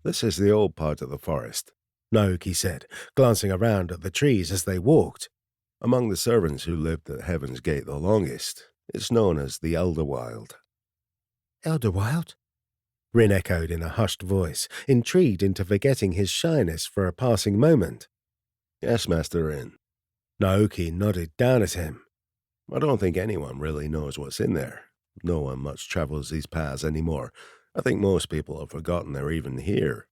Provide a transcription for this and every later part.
This is the old part of the forest, Naoki said, glancing around at the trees as they walked. Among the servants who lived at Heaven's Gate the longest, it's known as the Elderwild. Elderwild? Rin echoed in a hushed voice, intrigued into forgetting his shyness for a passing moment. Yes, Master Rin. Naoki nodded down at him. I don't think anyone really knows what's in there. No one much travels these paths anymore. I think most people have forgotten they're even here.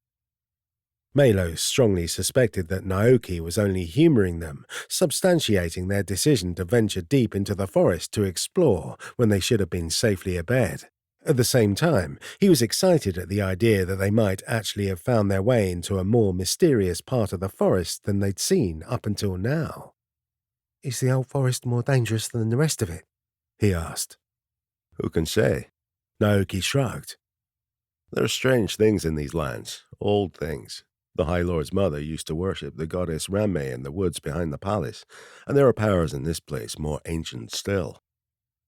Melo strongly suspected that Naoki was only humoring them, substantiating their decision to venture deep into the forest to explore when they should have been safely abed. At the same time, he was excited at the idea that they might actually have found their way into a more mysterious part of the forest than they'd seen up until now. Is the old forest more dangerous than the rest of it? He asked. Who can say? Naoki shrugged. There are strange things in these lands, old things. The High Lord's mother used to worship the goddess Rame in the woods behind the palace, and there are powers in this place more ancient still.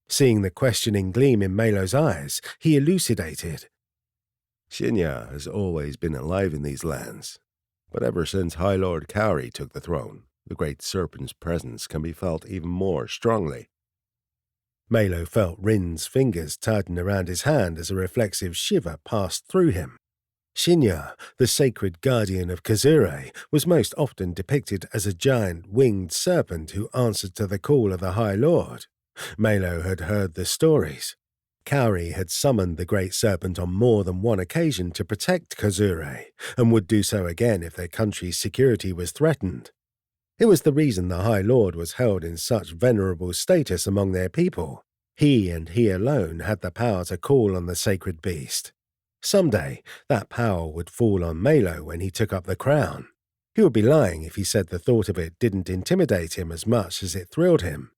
Seeing the questioning gleam in Melo's eyes, he elucidated. Shinya has always been alive in these lands, but ever since High Lord Kaori took the throne, the great serpent's presence can be felt even more strongly. Melo felt Rin's fingers tighten around his hand as a reflexive shiver passed through him. Shinya, the sacred guardian of Kazure, was most often depicted as a giant winged serpent who answered to the call of the High Lord. Melo had heard the stories. Kaori had summoned the great serpent on more than one occasion to protect Kazure, and would do so again if their country's security was threatened. It was the reason the High Lord was held in such venerable status among their people. He and he alone had the power to call on the sacred beast. Someday, that power would fall on Melo when he took up the crown. He would be lying if he said the thought of it didn't intimidate him as much as it thrilled him.